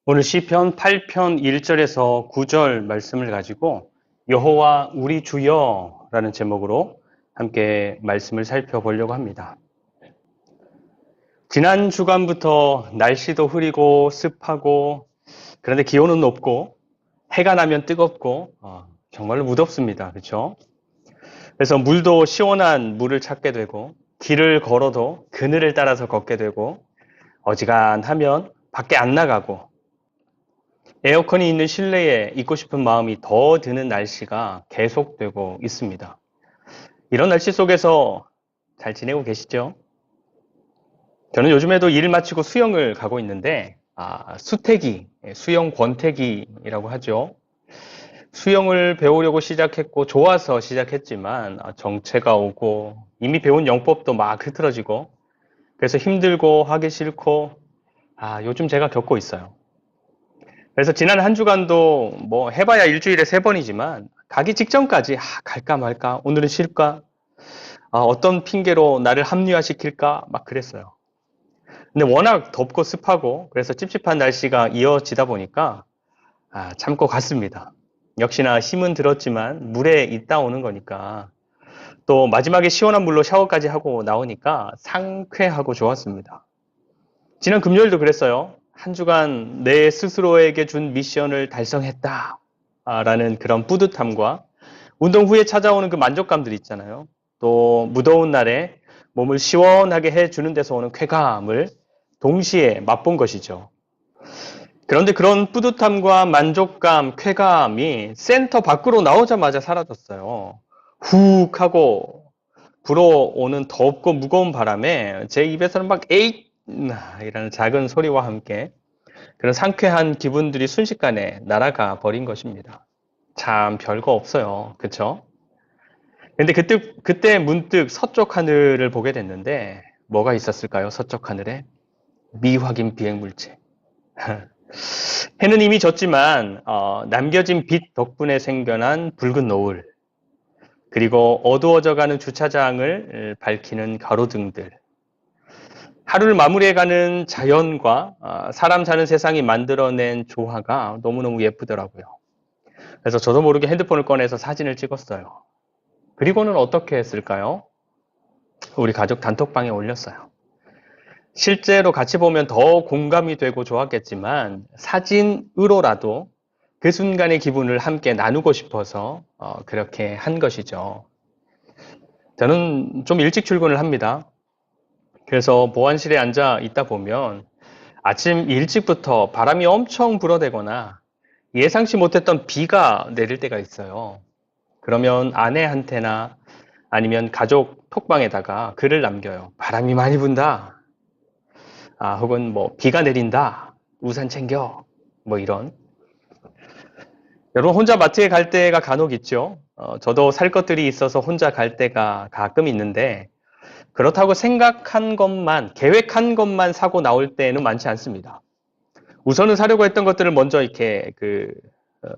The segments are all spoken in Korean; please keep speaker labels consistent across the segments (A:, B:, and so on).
A: 오늘 시편 8편 1절에서 9절 말씀을 가지고 여호와 우리 주여라는 제목으로 함께 말씀을 살펴보려고 합니다. 지난 주간부터 날씨도 흐리고 습하고 그런데 기온은 높고 해가 나면 뜨겁고 정말로 무덥습니다. 그렇죠? 그래서 물도 시원한 물을 찾게 되고 길을 걸어도 그늘을 따라서 걷게 되고 어지간하면 밖에 안 나가고 에어컨이 있는 실내에 있고 싶은 마음이 더 드는 날씨가 계속되고 있습니다. 이런 날씨 속에서 잘 지내고 계시죠? 저는 요즘에도 일 마치고 수영을 가고 있는데, 수태기, 수영 권태기라고 하죠. 수영을 배우려고 시작했고, 좋아서 시작했지만, 정체가 오고, 이미 배운 영법도 막 흐트러지고, 그래서 힘들고 하기 싫고, 요즘 제가 겪고 있어요. 그래서 지난 한 주간도 뭐 해봐야 일주일에 3번이지만 가기 직전까지 갈까 말까 오늘은 쉴까 어떤 핑계로 나를 합리화시킬까 막 그랬어요. 근데 워낙 덥고 습하고 그래서 찝찝한 날씨가 이어지다 보니까 참고 갔습니다. 역시나 힘은 들었지만 물에 있다 오는 거니까 또 마지막에 시원한 물로 샤워까지 하고 나오니까 상쾌하고 좋았습니다. 지난 금요일도 그랬어요. 한 주간 내 스스로에게 준 미션을 달성했다. 라는 그런 뿌듯함과 운동 후에 찾아오는 그 만족감들 있잖아요. 또 무더운 날에 몸을 시원하게 해주는 데서 오는 쾌감을 동시에 맛본 것이죠. 그런데 그런 뿌듯함과 만족감, 쾌감이 센터 밖으로 나오자마자 사라졌어요. 훅 하고 불어오는 덥고 무거운 바람에 제 입에서는 막 에잇! 이라는 작은 소리와 함께 그런 상쾌한 기분들이 순식간에 날아가 버린 것입니다. 참 별거 없어요. 그쵸? 근데 그때 문득 서쪽 하늘을 보게 됐는데 뭐가 있었을까요? 서쪽 하늘에? 미확인 비행물체. 해는 이미 졌지만 남겨진 빛 덕분에 생겨난 붉은 노을 그리고 어두워져가는 주차장을 밝히는 가로등들 하루를 마무리해가는 자연과 사람 사는 세상이 만들어낸 조화가 너무너무 예쁘더라고요. 그래서 저도 모르게 핸드폰을 꺼내서 사진을 찍었어요. 그리고는 어떻게 했을까요? 우리 가족 단톡방에 올렸어요. 실제로 같이 보면 더 공감이 되고 좋았겠지만 사진으로라도 그 순간의 기분을 함께 나누고 싶어서 그렇게 한 것이죠. 저는 좀 일찍 출근을 합니다. 그래서 보안실에 앉아 있다 보면 아침 일찍부터 바람이 엄청 불어대거나 예상치 못했던 비가 내릴 때가 있어요. 그러면 아내한테나 아니면 가족 톡방에다가 글을 남겨요. 바람이 많이 분다. 혹은 뭐 비가 내린다. 우산 챙겨. 뭐 이런. 여러분 혼자 마트에 갈 때가 간혹 있죠. 저도 살 것들이 있어서 혼자 갈 때가 가끔 있는데 그렇다고 생각한 것만, 계획한 것만 사고 나올 때는 많지 않습니다. 우선은 사려고 했던 것들을 먼저 이렇게 어,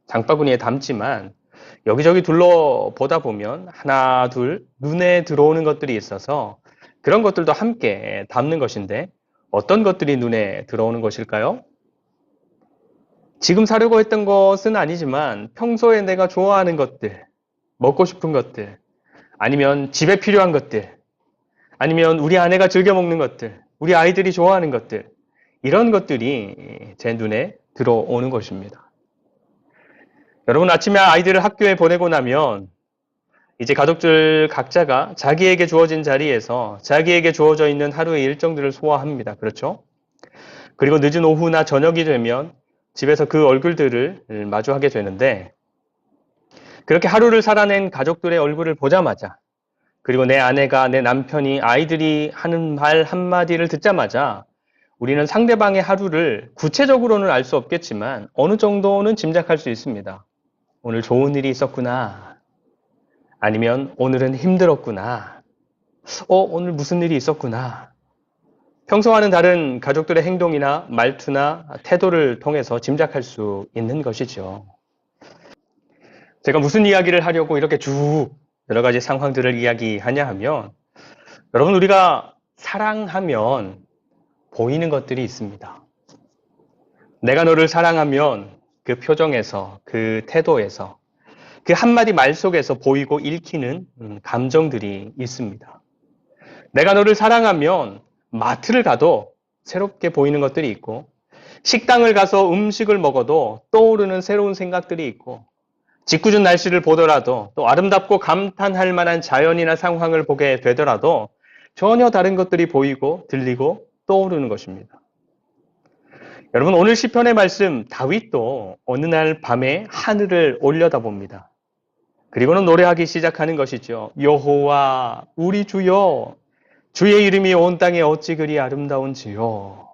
A: 장바구니에 담지만 여기저기 둘러보다 보면 하나, 둘 눈에 들어오는 것들이 있어서 그런 것들도 함께 담는 것인데 어떤 것들이 눈에 들어오는 것일까요? 지금 사려고 했던 것은 아니지만 평소에 내가 좋아하는 것들, 먹고 싶은 것들, 아니면 집에 필요한 것들, 아니면 우리 아내가 즐겨 먹는 것들, 우리 아이들이 좋아하는 것들, 이런 것들이 제 눈에 들어오는 것입니다. 여러분 아침에 아이들을 학교에 보내고 나면 이제 가족들 각자가 자기에게 주어진 자리에서 자기에게 주어져 있는 하루의 일정들을 소화합니다. 그렇죠? 그리고 늦은 오후나 저녁이 되면 집에서 그 얼굴들을 마주하게 되는데 그렇게 하루를 살아낸 가족들의 얼굴을 보자마자 그리고 내 아내가 내 남편이 아이들이 하는 말 한마디를 듣자마자 우리는 상대방의 하루를 구체적으로는 알 수 없겠지만 어느 정도는 짐작할 수 있습니다. 오늘 좋은 일이 있었구나. 아니면 오늘은 힘들었구나. 오늘 무슨 일이 있었구나. 평소와는 다른 가족들의 행동이나 말투나 태도를 통해서 짐작할 수 있는 것이죠. 제가 무슨 이야기를 하려고 이렇게 쭉 여러 가지 상황들을 이야기하냐 하면 여러분 우리가 사랑하면 보이는 것들이 있습니다. 내가 너를 사랑하면 그 표정에서, 그 태도에서, 그 한마디 말 속에서 보이고 읽히는 감정들이 있습니다. 내가 너를 사랑하면 마트를 가도 새롭게 보이는 것들이 있고, 식당을 가서 음식을 먹어도 떠오르는 새로운 생각들이 있고, 짓궂은 날씨를 보더라도 또 아름답고 감탄할 만한 자연이나 상황을 보게 되더라도 전혀 다른 것들이 보이고 들리고 떠오르는 것입니다. 여러분, 오늘 시편의 말씀, 다윗도 어느 날 밤에 하늘을 올려다봅니다. 그리고는 노래하기 시작하는 것이죠. 여호와 우리 주여, 주의 이름이 온 땅에 어찌 그리 아름다운지요.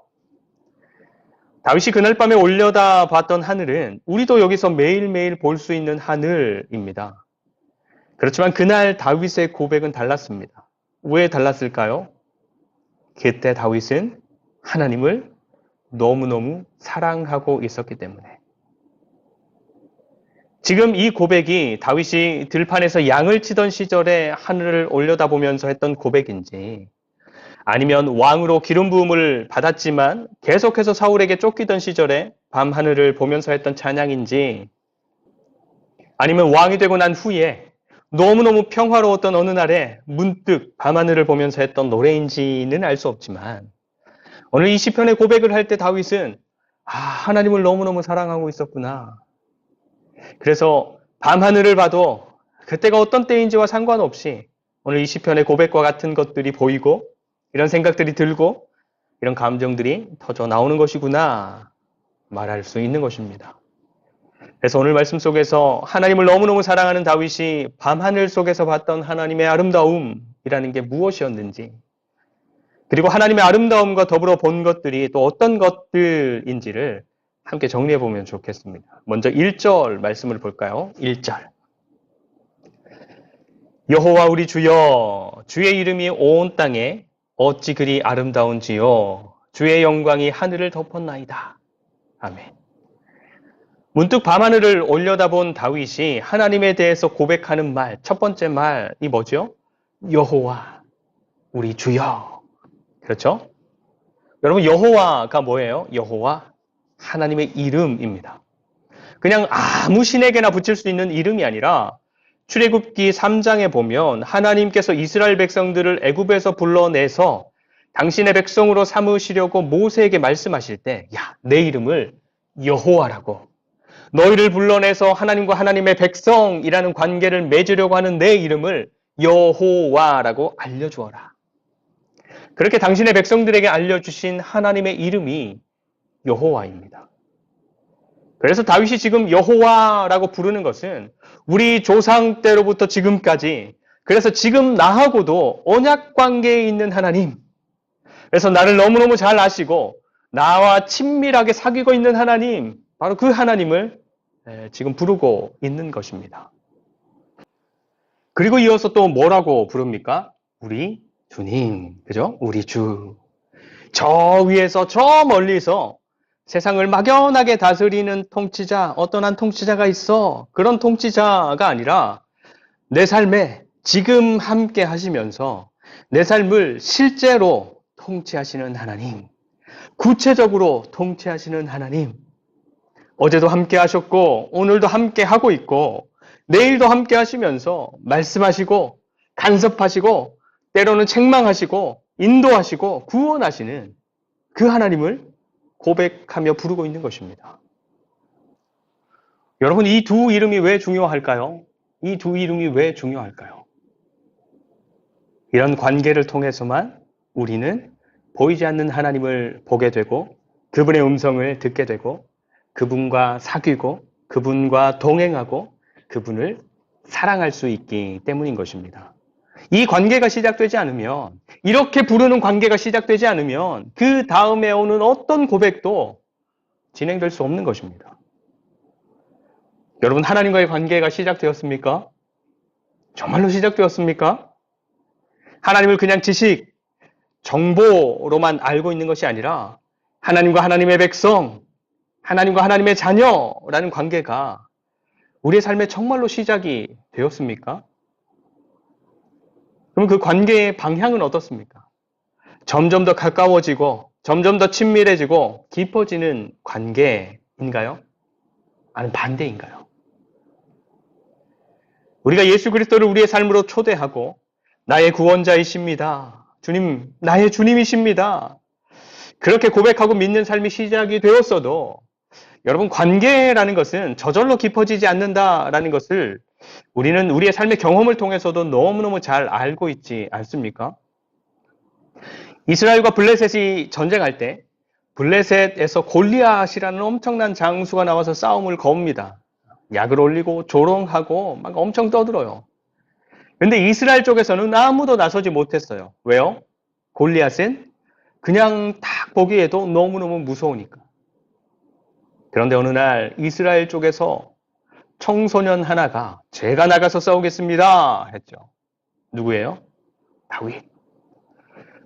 A: 다윗이 그날 밤에 올려다봤던 하늘은 우리도 여기서 매일매일 볼 수 있는 하늘입니다. 그렇지만 그날 다윗의 고백은 달랐습니다. 왜 달랐을까요? 그때 다윗은 하나님을 너무너무 사랑하고 있었기 때문에. 지금 이 고백이 다윗이 들판에서 양을 치던 시절에 하늘을 올려다보면서 했던 고백인지, 아니면 왕으로 기름 부음을 받았지만 계속해서 사울에게 쫓기던 시절에 밤하늘을 보면서 했던 찬양인지, 아니면 왕이 되고 난 후에 너무너무 평화로웠던 어느 날에 문득 밤하늘을 보면서 했던 노래인지는 알 수 없지만, 오늘 이 시편의 고백을 할 때 다윗은 하나님을 너무너무 사랑하고 있었구나. 그래서 밤하늘을 봐도 그때가 어떤 때인지와 상관없이 오늘 이 시편의 고백과 같은 것들이 보이고 이런 생각들이 들고 이런 감정들이 터져 나오는 것이구나 말할 수 있는 것입니다. 그래서 오늘 말씀 속에서 하나님을 너무너무 사랑하는 다윗이 밤하늘 속에서 봤던 하나님의 아름다움이라는 게 무엇이었는지, 그리고 하나님의 아름다움과 더불어 본 것들이 또 어떤 것들인지를 함께 정리해 보면 좋겠습니다. 먼저 1절 말씀을 볼까요? 1절. 여호와 우리 주여, 주의 이름이 온 땅에 어찌 그리 아름다운지요. 주의 영광이 하늘을 덮었나이다. 아멘. 문득 밤하늘을 올려다본 다윗이 하나님에 대해서 고백하는 말, 첫 번째 말이 뭐죠? 여호와 우리 주여. 그렇죠? 여러분, 여호와가 뭐예요? 여호와, 하나님의 이름입니다. 그냥 아무 신에게나 붙일 수 있는 이름이 아니라 출애굽기 3장에 보면 하나님께서 이스라엘 백성들을 애굽에서 불러내서 당신의 백성으로 삼으시려고 모세에게 말씀하실 때, 야, 내 이름을 여호와라고, 너희를 불러내서 하나님과 하나님의 백성이라는 관계를 맺으려고 하는 내 이름을 여호와라고 알려주어라. 그렇게 당신의 백성들에게 알려주신 하나님의 이름이 여호와입니다. 그래서 다윗이 지금 여호와라고 부르는 것은 우리 조상 때로부터 지금까지, 그래서 지금 나하고도 언약 관계에 있는 하나님, 그래서 나를 너무너무 잘 아시고 나와 친밀하게 사귀고 있는 하나님, 바로 그 하나님을 지금 부르고 있는 것입니다. 그리고 이어서 또 뭐라고 부릅니까? 우리 주님, 그죠? 우리 주. 저 위에서, 저 멀리서 세상을 막연하게 다스리는 통치자, 어떤 한 통치자가 있어. 그런 통치자가 아니라 내 삶에 지금 함께 하시면서 내 삶을 실제로 통치하시는 하나님, 구체적으로 통치하시는 하나님, 어제도 함께 하셨고 오늘도 함께 하고 있고 내일도 함께 하시면서 말씀하시고 간섭하시고 때로는 책망하시고 인도하시고 구원하시는 그 하나님을 고백하며 부르고 있는 것입니다. 여러분, 이 두 이름이 왜 중요할까요? 이 두 이름이 왜 중요할까요? 이런 관계를 통해서만 우리는 보이지 않는 하나님을 보게 되고 그분의 음성을 듣게 되고 그분과 사귀고 그분과 동행하고 그분을 사랑할 수 있기 때문인 것입니다. 이 관계가 시작되지 않으면, 이렇게 부르는 관계가 시작되지 않으면 그 다음에 오는 어떤 고백도 진행될 수 없는 것입니다. 여러분, 하나님과의 관계가 시작되었습니까? 정말로 시작되었습니까? 하나님을 그냥 지식, 정보로만 알고 있는 것이 아니라 하나님과 하나님의 백성, 하나님과 하나님의 자녀라는 관계가 우리의 삶에 정말로 시작이 되었습니까? 그럼 그 관계의 방향은 어떻습니까? 점점 더 가까워지고 점점 더 친밀해지고 깊어지는 관계인가요? 아니면 반대인가요? 우리가 예수 그리스도를 우리의 삶으로 초대하고 나의 구원자이십니다. 주님, 나의 주님이십니다. 그렇게 고백하고 믿는 삶이 시작이 되었어도 여러분, 관계라는 것은 저절로 깊어지지 않는다라는 것을 우리는 우리의 삶의 경험을 통해서도 너무너무 잘 알고 있지 않습니까? 이스라엘과 블레셋이 전쟁할 때 블레셋에서 골리앗이라는 엄청난 장수가 나와서 싸움을 겁니다. 약을 올리고 조롱하고 막 엄청 떠들어요. 근데 이스라엘 쪽에서는 아무도 나서지 못했어요. 왜요? 골리앗은 그냥 딱 보기에도 너무너무 무서우니까. 그런데 어느 날 이스라엘 쪽에서 청소년 하나가 제가 나가서 싸우겠습니다 했죠. 누구예요? 다윗.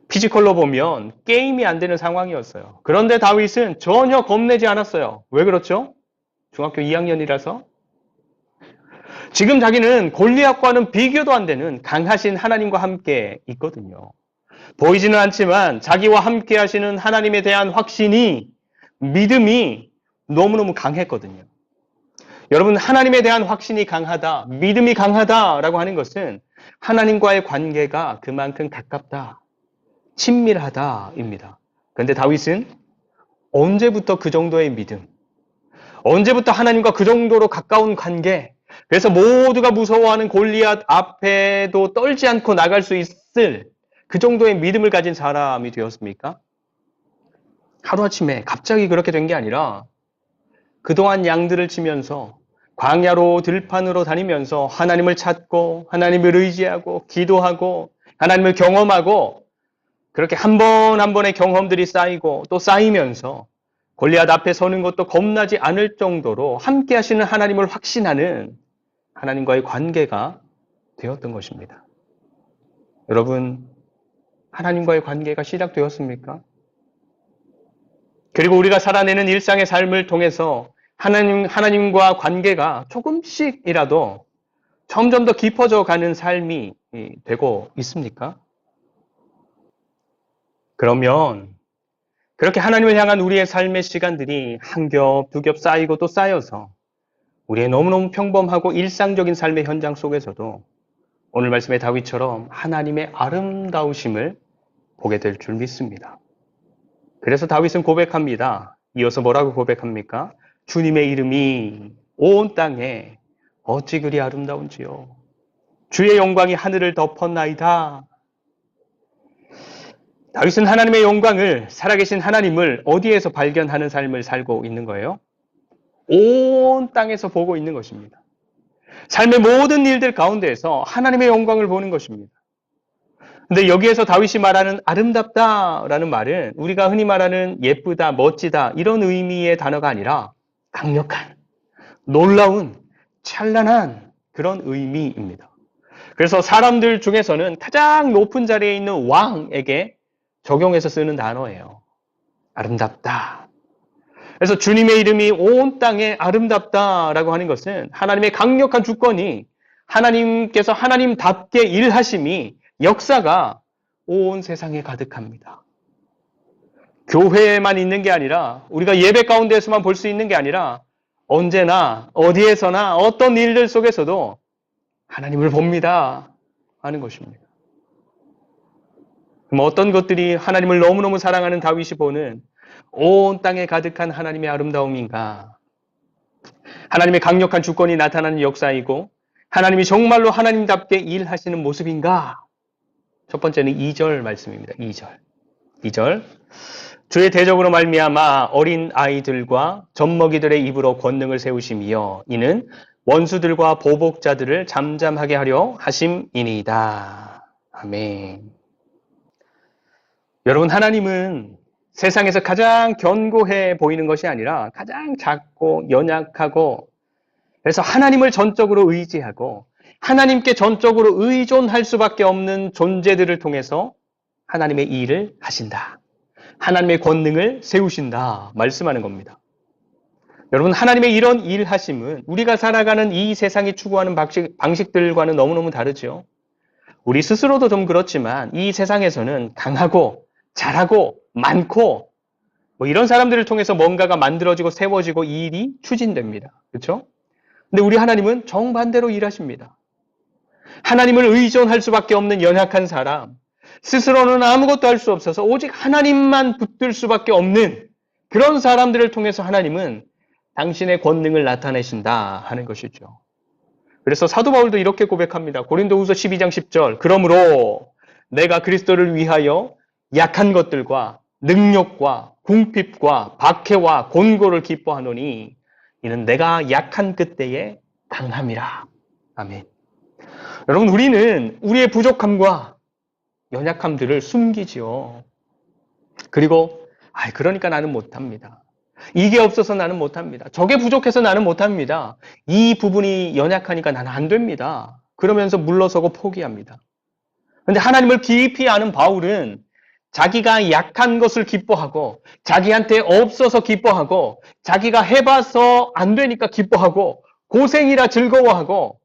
A: 피지컬로 보면 게임이 안 되는 상황이었어요. 그런데 다윗은 전혀 겁내지 않았어요. 왜 그렇죠? 중학교 2학년이라서? 지금 자기는 골리앗과는 비교도 안 되는 강하신 하나님과 함께 있거든요. 보이지는 않지만 자기와 함께 하시는 하나님에 대한 확신이, 믿음이 너무너무 강했거든요. 여러분, 하나님에 대한 확신이 강하다, 믿음이 강하다라고 하는 것은 하나님과의 관계가 그만큼 가깝다, 친밀하다입니다. 그런데 다윗은 언제부터 그 정도의 믿음, 언제부터 하나님과 그 정도로 가까운 관계, 그래서 모두가 무서워하는 골리앗 앞에도 떨지 않고 나갈 수 있을 그 정도의 믿음을 가진 사람이 되었습니까? 하루아침에 갑자기 그렇게 된 게 아니라 그동안 양들을 치면서 광야로 들판으로 다니면서 하나님을 찾고 하나님을 의지하고 기도하고 하나님을 경험하고 그렇게 한 번 한 번의 경험들이 쌓이고 또 쌓이면서 골리앗 앞에 서는 것도 겁나지 않을 정도로 함께 하시는 하나님을 확신하는 하나님과의 관계가 되었던 것입니다. 여러분, 하나님과의 관계가 시작되었습니까? 그리고 우리가 살아내는 일상의 삶을 통해서 하나님과 관계가 조금씩이라도 점점 더 깊어져 가는 삶이 되고 있습니까? 그러면 그렇게 하나님을 향한 우리의 삶의 시간들이 한 겹, 두 겹 쌓이고 또 쌓여서 우리의 너무너무 평범하고 일상적인 삶의 현장 속에서도 오늘 말씀의 다윗처럼 하나님의 아름다우심을 보게 될 줄 믿습니다. 그래서 다윗은 고백합니다. 이어서 뭐라고 고백합니까? 주님의 이름이 온 땅에 어찌 그리 아름다운지요. 주의 영광이 하늘을 덮었나이다. 다윗은 하나님의 영광을, 살아계신 하나님을 어디에서 발견하는 삶을 살고 있는 거예요? 온 땅에서 보고 있는 것입니다. 삶의 모든 일들 가운데에서 하나님의 영광을 보는 것입니다. 근데 여기에서 다윗이 말하는 아름답다라는 말은 우리가 흔히 말하는 예쁘다, 멋지다 이런 의미의 단어가 아니라 강력한, 놀라운, 찬란한 그런 의미입니다. 그래서 사람들 중에서는 가장 높은 자리에 있는 왕에게 적용해서 쓰는 단어예요. 아름답다. 그래서 주님의 이름이 온 땅에 아름답다라고 하는 것은 하나님의 강력한 주권이, 하나님께서 하나님답게 일하심이, 역사가 온 세상에 가득합니다. 교회에만 있는 게 아니라, 우리가 예배 가운데에서만 볼 수 있는 게 아니라 언제나 어디에서나 어떤 일들 속에서도 하나님을 봅니다 하는 것입니다. 그럼 어떤 것들이 하나님을 너무너무 사랑하는 다윗이 보는 온 땅에 가득한 하나님의 아름다움인가? 하나님의 강력한 주권이 나타나는 역사이고 하나님이 정말로 하나님답게 일하시는 모습인가? 첫 번째는 2절 말씀입니다. 2절. 주의 대적으로 말미암아 어린 아이들과 젖먹이들의 입으로 권능을 세우심이여 이는 원수들과 보복자들을 잠잠하게 하려 하심이니이다. 아멘. 여러분, 하나님은 세상에서 가장 견고해 보이는 것이 아니라 가장 작고 연약하고, 그래서 하나님을 전적으로 의지하고 하나님께 전적으로 의존할 수밖에 없는 존재들을 통해서 하나님의 일을 하신다. 하나님의 권능을 세우신다. 말씀하는 겁니다. 여러분, 하나님의 이런 일하심은 우리가 살아가는 이 세상이 추구하는 방식들과는 너무너무 다르죠. 우리 스스로도 좀 그렇지만 이 세상에서는 강하고 잘하고 많고 뭐 이런 사람들을 통해서 뭔가가 만들어지고 세워지고 이 일이 추진됩니다. 그렇죠? 근데 우리 하나님은 정반대로 일하십니다. 하나님을 의존할 수밖에 없는 연약한 사람, 스스로는 아무것도 할 수 없어서 오직 하나님만 붙들 수밖에 없는 그런 사람들을 통해서 하나님은 당신의 권능을 나타내신다 하는 것이죠. 그래서 사도 바울도 이렇게 고백합니다. 고린도후서 12장 10절. 그러므로 내가 그리스도를 위하여 약한 것들과 능력과 궁핍과 박해와 곤고를 기뻐하노니 이는 내가 약한 그때에 강함이라. 아멘. 여러분, 우리는 우리의 부족함과 연약함들을 숨기지요. 그리고 그러니까 나는 못합니다. 이게 없어서 나는 못합니다. 저게 부족해서 나는 못합니다. 이 부분이 연약하니까 나는 안 됩니다. 그러면서 물러서고 포기합니다. 그런데 하나님을 깊이 아는 바울은 자기가 약한 것을 기뻐하고 자기한테 없어서 기뻐하고 자기가 해봐서 안 되니까 기뻐하고 고생이라 즐거워하고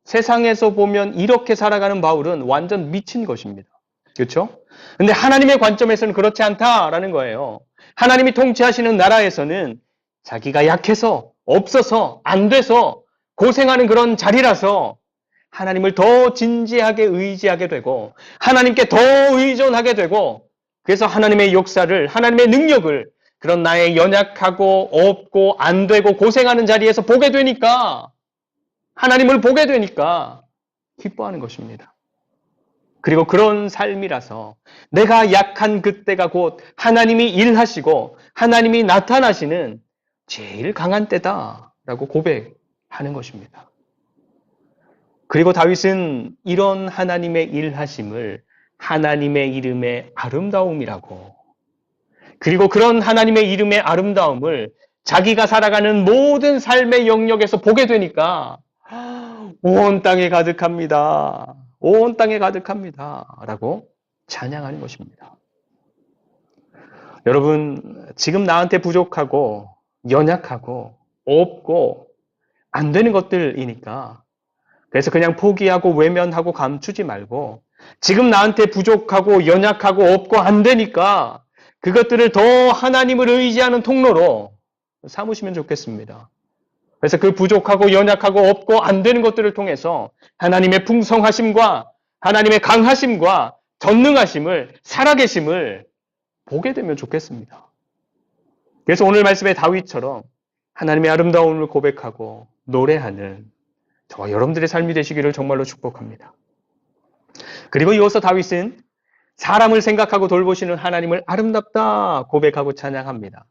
A: 세상에서 보면 이렇게 살아가는 바울은 완전 미친 것입니다. 그렇죠? 근데 하나님의 관점에서는 그렇지 않다라는 거예요. 하나님이 통치하시는 나라에서는 자기가 약해서 없어서 안 돼서 고생하는 그런 자리라서 하나님을 더 진지하게 의지하게 되고 하나님께 더 의존하게 되고 그래서 하나님의 역사를 하나님의 능력을 그런 나의 연약하고 없고 안 되고 고생하는 자리에서 보게 되니까 하나님을 보게 되니까 기뻐하는 것입니다. 그리고 그런 삶이라서 내가 약한 그때가 곧 하나님이 일하시고 하나님이 나타나시는 제일 강한 때다라고 고백하는 것입니다. 그리고 다윗은 이런 하나님의 일하심을 하나님의 이름의 아름다움이라고 그리고 그런 하나님의 이름의 아름다움을 자기가 살아가는 모든 삶의 영역에서 보게 되니까 온 땅에 가득합니다. 온 땅에 가득합니다. 라고 찬양하는 것입니다. 여러분, 지금 나한테 부족하고 연약하고 없고 안 되는 것들이니까 그래서 그냥 포기하고 외면하고 감추지 말고 지금 나한테 부족하고 연약하고 없고 안 되니까 그것들을 더 하나님을 의지하는 통로로 삼으시면 좋겠습니다. 그래서 그 부족하고 연약하고 없고 안 되는 것들을 통해서 하나님의 풍성하심과 하나님의 강하심과 전능하심을 살아계심을 보게 되면 좋겠습니다. 그래서 오늘 말씀의 다윗처럼 하나님의 아름다움을 고백하고 노래하는 저와 여러분들의 삶이 되시기를 정말로 축복합니다. 그리고 이어서 다윗은 사람을 생각하고 돌보시는 하나님을 아름답다 고백하고 찬양합니다.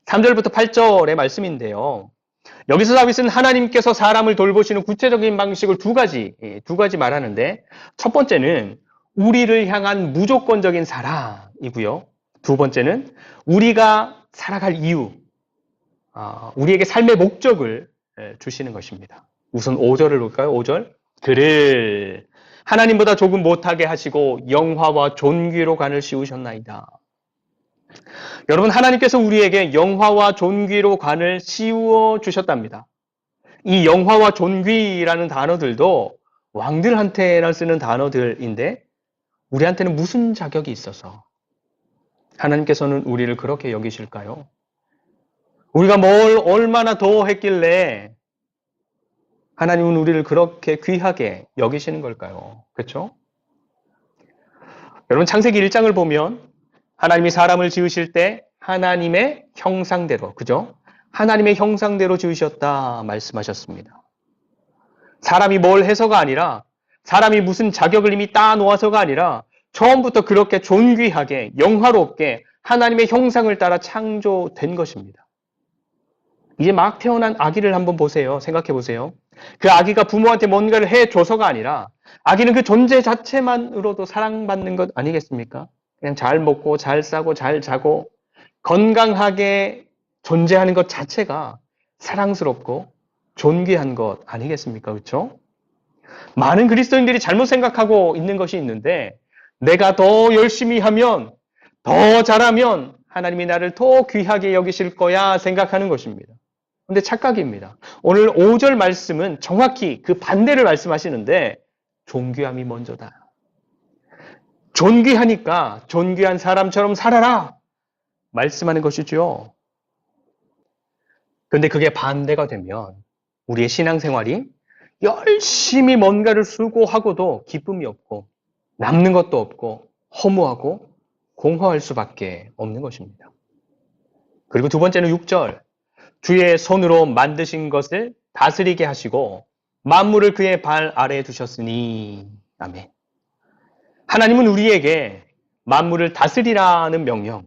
A: 3절부터 8절의 말씀인데요. 여기서 다윗은 하나님께서 사람을 돌보시는 구체적인 방식을 두 가지 말하는데 첫 번째는 우리를 향한 무조건적인 사랑이고요. 두 번째는 우리가 살아갈 이유, 우리에게 삶의 목적을 주시는 것입니다. 우선 5절을 볼까요? 5절. 그를 하나님보다 조금 못하게 하시고 영화와 존귀로 관을 씌우셨나이다. 여러분, 하나님께서 우리에게 영화와 존귀로 관을 씌워 주셨답니다. 이 영화와 존귀라는 단어들도 왕들한테나 쓰는 단어들인데 우리한테는 무슨 자격이 있어서 하나님께서는 우리를 그렇게 여기실까요? 우리가 뭘 얼마나 더 했길래 하나님은 우리를 그렇게 귀하게 여기시는 걸까요? 그렇죠? 여러분, 창세기 1장을 보면 하나님이 사람을 지으실 때 하나님의 형상대로, 그죠? 하나님의 형상대로 지으셨다 말씀하셨습니다. 사람이 뭘 해서가 아니라 사람이 무슨 자격을 이미 따놓아서가 아니라 처음부터 그렇게 존귀하게 영화롭게 하나님의 형상을 따라 창조된 것입니다. 이제 막 태어난 아기를 한번 보세요. 생각해 보세요. 그 아기가 부모한테 뭔가를 해줘서가 아니라 아기는 그 존재 자체만으로도 사랑받는 것 아니겠습니까? 그냥 잘 먹고 잘 싸고 잘 자고 건강하게 존재하는 것 자체가 사랑스럽고 존귀한 것 아니겠습니까? 그렇죠? 많은 그리스도인들이 잘못 생각하고 있는 것이 있는데 내가 더 열심히 하면 더 잘하면 하나님이 나를 더 귀하게 여기실 거야 생각하는 것입니다. 근데 착각입니다. 오늘 5절 말씀은 정확히 그 반대를 말씀하시는데 존귀함이 먼저다. 존귀하니까 존귀한 사람처럼 살아라 말씀하는 것이죠. 그런데 그게 반대가 되면 우리의 신앙생활이 열심히 뭔가를 수고하고도 기쁨이 없고 남는 것도 없고 허무하고 공허할 수밖에 없는 것입니다. 그리고 두 번째는 6절. 주의 손으로 만드신 것을 다스리게 하시고 만물을 그의 발 아래에 두셨으니. 아멘. 하나님은 우리에게 만물을 다스리라는 명령,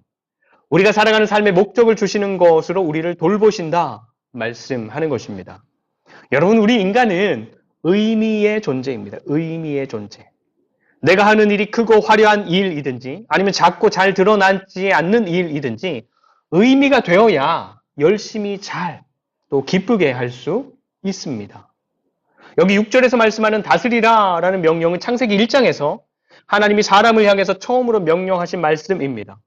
A: 우리가 살아가는 삶의 목적을 주시는 것으로 우리를 돌보신다 말씀하는 것입니다. 여러분, 우리 인간은 의미의 존재입니다. 의미의 존재. 내가 하는 일이 크고 화려한 일이든지 아니면 작고 잘 드러나지 않는 일이든지 의미가 되어야 열심히 잘 또 기쁘게 할 수 있습니다. 여기 6절에서 말씀하는 다스리라라는 명령은 창세기 1장에서 하나님이 사람을 향해서 처음으로 명령하신 말씀입니다.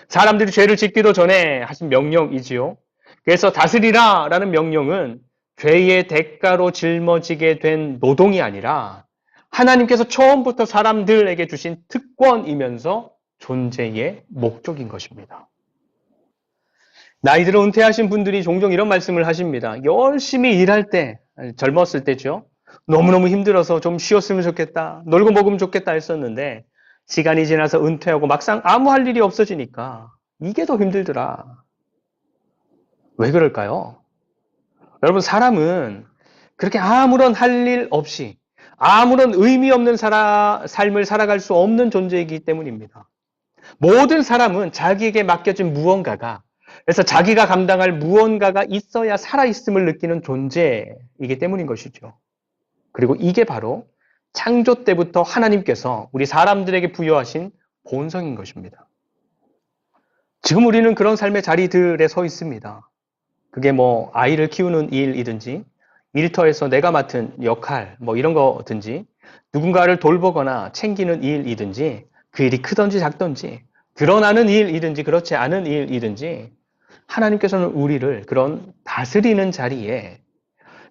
A: 사람들이 죄를 짓기도 전에 하신 명령이지요. 그래서 다스리라라는 명령은 죄의 대가로 짊어지게 된 노동이 아니라 하나님께서 처음부터 사람들에게 주신 특권이면서 존재의 목적인 것입니다. 나이 들어 은퇴하신 분들이 종종 이런 말씀을 하십니다. 열심히 일할 때, 젊었을 때죠. 너무너무 힘들어서 좀 쉬었으면 좋겠다, 놀고 먹으면 좋겠다 했었는데 시간이 지나서 은퇴하고 막상 아무 할 일이 없어지니까 이게 더 힘들더라. 왜 그럴까요? 여러분, 사람은 그렇게 아무런 할 일 없이 아무런 의미 없는 삶을 살아갈 수 없는 존재이기 때문입니다. 모든 사람은 자기에게 맡겨진 무언가가, 그래서 자기가 감당할 무언가가 있어야 살아있음을 느끼는 존재이기 때문인 것이죠. 그리고 이게 바로 창조 때부터 하나님께서 우리 사람들에게 부여하신 본성인 것입니다. 지금 우리는 그런 삶의 자리들에 서 있습니다. 그게 뭐 아이를 키우는 일이든지 일터에서 내가 맡은 역할 이런 거든지 누군가를 돌보거나 챙기는 일이든지 그 일이 크든지 작든지 드러나는 일이든지 그렇지 않은 일이든지 하나님께서는 우리를 그런 다스리는 자리에,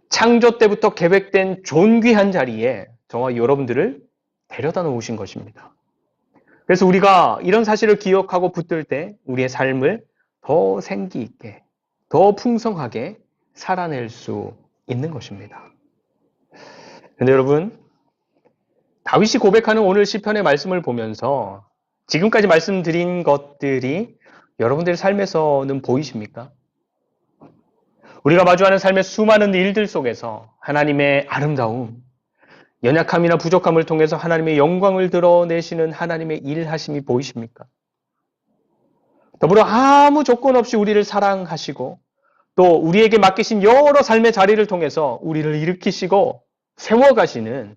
A: 창조 때부터 계획된 존귀한 자리에 저와 여러분들을 데려다 놓으신 것입니다. 그래서 우리가 이런 사실을 기억하고 붙들 때 우리의 삶을 더 생기 있게, 더 풍성하게 살아낼 수 있는 것입니다. 그런데 여러분, 다윗이 고백하는 오늘 시편의 말씀을 보면서 지금까지 말씀드린 것들이 여러분들의 삶에서는 보이십니까? 우리가 마주하는 삶의 수많은 일들 속에서 하나님의 아름다움, 연약함이나 부족함을 통해서 하나님의 영광을 드러내시는 하나님의 일하심이 보이십니까? 더불어 아무 조건 없이 우리를 사랑하시고 또 우리에게 맡기신 여러 삶의 자리를 통해서 우리를 일으키시고 세워가시는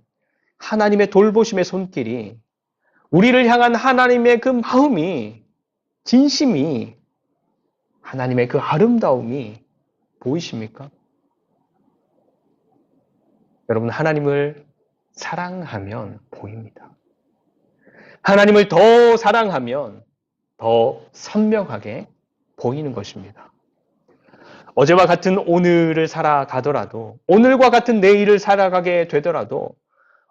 A: 하나님의 돌보심의 손길이, 우리를 향한 하나님의 그 마음이, 진심이, 하나님의 그 아름다움이 보이십니까? 여러분, 하나님을 사랑하면 보입니다. 하나님을 더 사랑하면 더 선명하게 보이는 것입니다. 어제와 같은 오늘을 살아가더라도, 오늘과 같은 내일을 살아가게 되더라도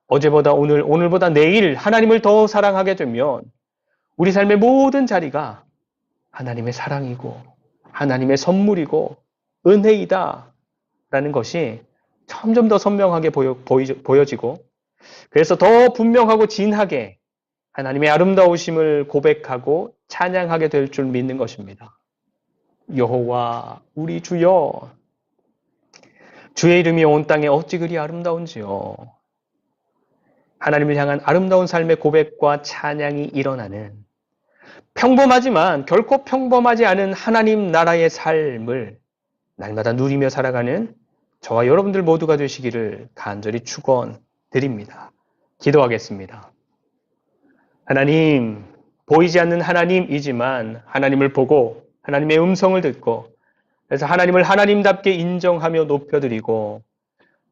A: 어제보다 오늘, 오늘보다 내일 하나님을 더 사랑하게 되면 우리 삶의 모든 자리가 하나님의 사랑이고 하나님의 선물이고 은혜이다 라는 것이 점점 더 선명하게 보여지고, 그래서 더 분명하고 진하게 하나님의 아름다우심을 고백하고 찬양하게 될 줄 믿는 것입니다. 여호와 우리 주여, 주의 이름이 온 땅에 어찌 그리 아름다운지요. 하나님을 향한 아름다운 삶의 고백과 찬양이 일어나는, 평범하지만 결코 평범하지 않은 하나님 나라의 삶을 날마다 누리며 살아가는 저와 여러분들 모두가 되시기를 간절히 축원드립니다. 기도하겠습니다. 하나님, 보이지 않는 하나님이지만 하나님을 보고 하나님의 음성을 듣고, 그래서 하나님을 하나님답게 인정하며 높여드리고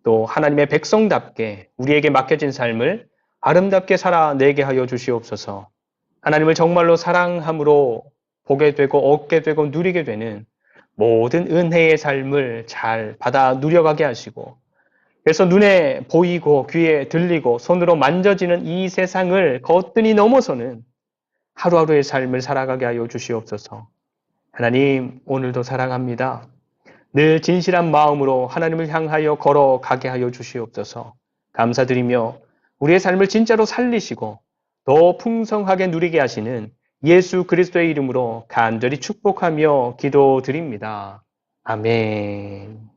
A: 또 하나님의 백성답게 우리에게 맡겨진 삶을 아름답게 살아내게 하여 주시옵소서. 하나님을 정말로 사랑함으로 보게 되고 얻게 되고 누리게 되는 모든 은혜의 삶을 잘 받아 누려가게 하시고, 그래서 눈에 보이고 귀에 들리고 손으로 만져지는 이 세상을 거뜬히 넘어서는 하루하루의 삶을 살아가게 하여 주시옵소서. 하나님, 오늘도 사랑합니다. 늘 진실한 마음으로 하나님을 향하여 걸어가게 하여 주시옵소서. 감사드리며 우리의 삶을 진짜로 살리시고 더 풍성하게 누리게 하시는 예수 그리스도의 이름으로 간절히 축복하며 기도드립니다. 아멘.